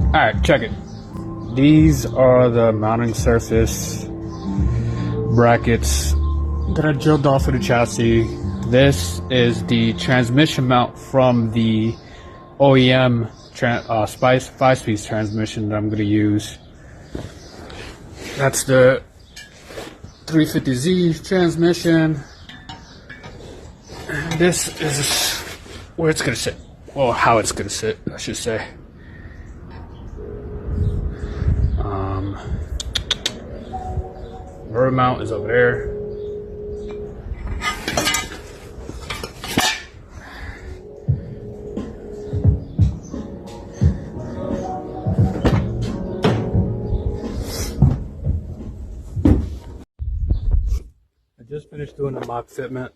Alright, check it. These are the mounting surface brackets that I drilled off of the chassis. This is the transmission mount from the OEM 5-speed transmission that I'm going to use. That's the 350Z transmission. This is where it's going to sit. Well, how it's going to sit, I should say. Rotor mount is over there. I just finished doing a mock fitment.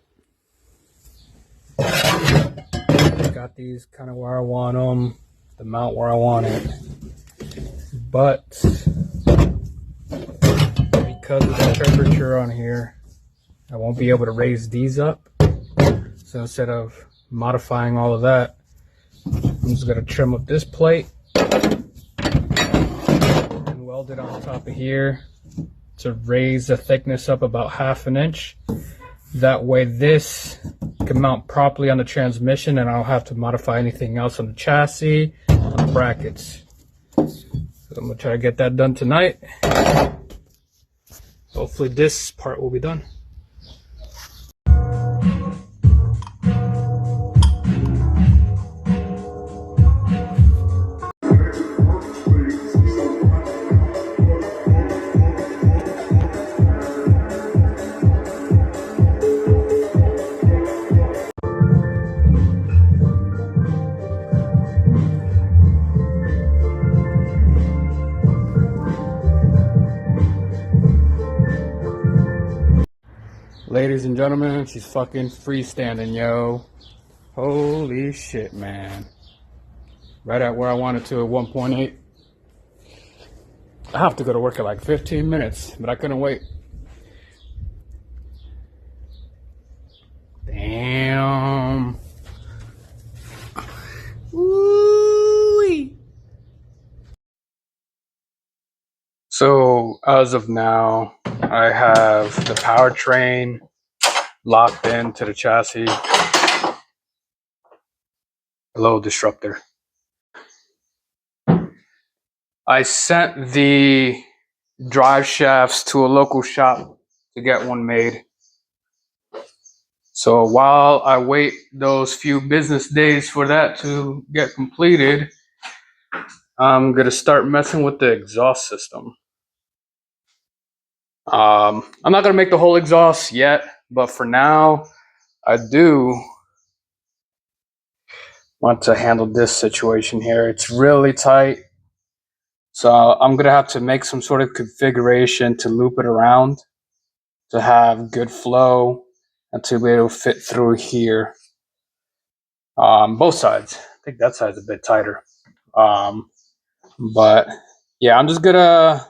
Got these kind of where I want them, the mount where I want it. But because of the temperature on here, I won't be able to raise these up. So instead of modifying all of that, I'm just going to trim up this plate and weld it on top of here to raise the thickness up about 1/2 inch. That way this can mount properly on the transmission and I don't have to modify anything else on the chassis, on the brackets. So I'm going to try to get that done tonight. Hopefully this part will be done. Ladies and gentlemen, she's fucking freestanding, yo. Holy shit, man. Right at where I wanted to at 1.8. I have to go to work in like 15 minutes, but I couldn't wait. Damn. Woo-wee. So as of now, I have the powertrain locked into the chassis. Hello, disruptor. I sent the drive shafts to a local shop to get one made. So while I wait those few business days for that to get completed, I'm gonna start messing with the exhaust system. I'm not gonna make the whole exhaust yet, but for now, I do want to handle this situation here. It's really tight, so I'm gonna have to make some sort of configuration to loop it around to have good flow and to be able to fit through here. Both sides. I think that side's a bit tighter. But yeah, I'm just gonna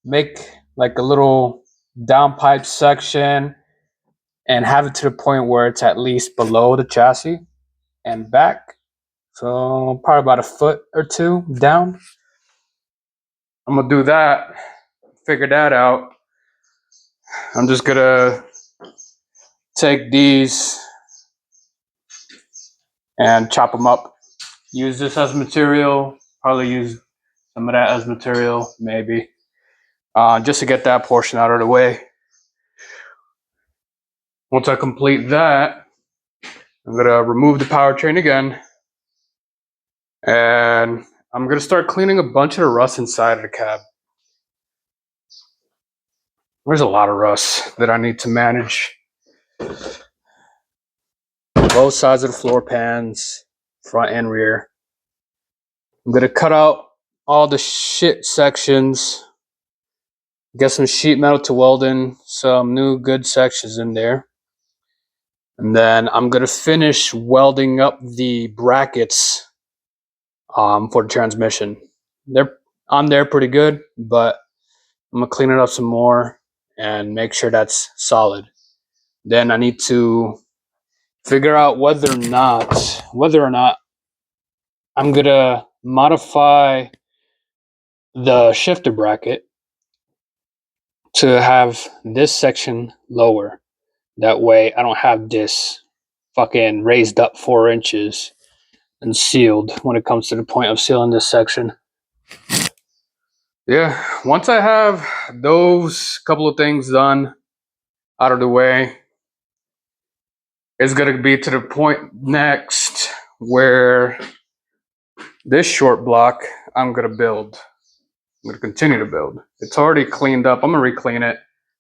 make like a little downpipe section and have it to the point where it's at least below the chassis and back. So probably about 1 foot or 2 down. I'm gonna do that, figure that out. I'm just gonna take these and chop them up. Use this as material, probably use some of that as material, maybe. Just to get that portion out of the way. Once I complete that, I'm gonna remove the powertrain again. And I'm gonna start cleaning a bunch of the rust inside of the cab. There's a lot of rust that I need to manage. Both sides of the floor pans, front and rear. I'm gonna cut out all the shit sections. Get some sheet metal to weld in some new good sections in there. And then I'm gonna finish welding up the brackets for the transmission. They're on there pretty good, but I'm gonna clean it up some more and make sure that's solid. Then I need to figure out whether or not I'm gonna modify the shifter bracket to have this section lower. That way I don't have this fucking raised up 4 inches and sealed when it comes to the point of sealing this section. Yeah, once I have those couple of things done out of the way, it's gonna be to the point next where this short block I'm gonna build. I'm gonna continue to build. It's already cleaned up. I'm gonna re-clean it.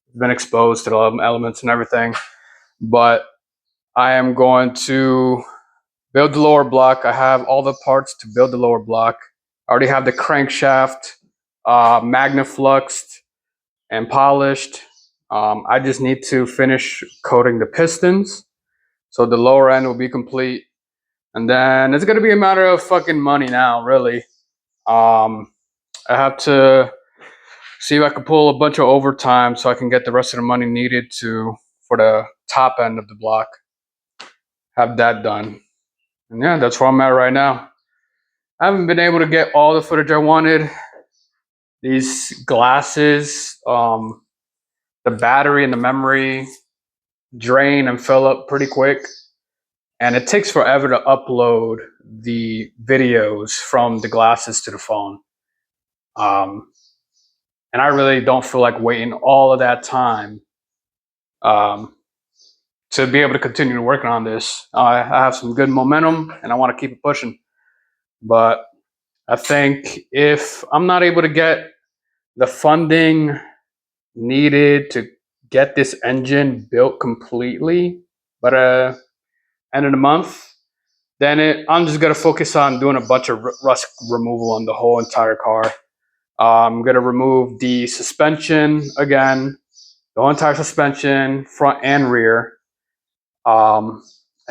It's been exposed to the elements and everything, but I am going to build the lower block. I have all the parts to build the lower block. I already have the crankshaft magnafluxed and polished. I just need to finish coating the pistons, so the lower end will be complete. And then it's gonna be a matter of fucking money now, really. I have to see if I can pull a bunch of overtime so I can get the rest of the money needed for the top end of the block. Have that done. And yeah, that's where I'm at right now. I haven't been able to get all the footage I wanted. These glasses, the battery and the memory drain and fill up pretty quick. And it takes forever to upload the videos from the glasses to the phone. And I really don't feel like waiting all of that time to be able to continue working on this. I have some good momentum and I want to keep it pushing. But I think if I'm not able to get the funding needed to get this engine built completely by the end of the month, then I'm just going to focus on doing a bunch of rust removal on the whole entire car. I'm going to remove the suspension again, the whole entire suspension, front and rear, and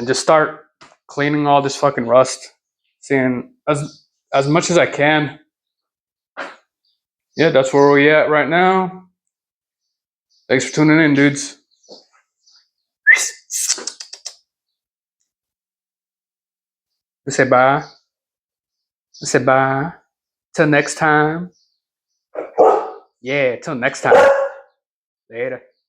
just start cleaning all this fucking rust, seeing as much as I can. Yeah, that's where we at right now. Thanks for tuning in, dudes. Let's say bye. Let's say bye. Till next time. Yeah, till next time. Later.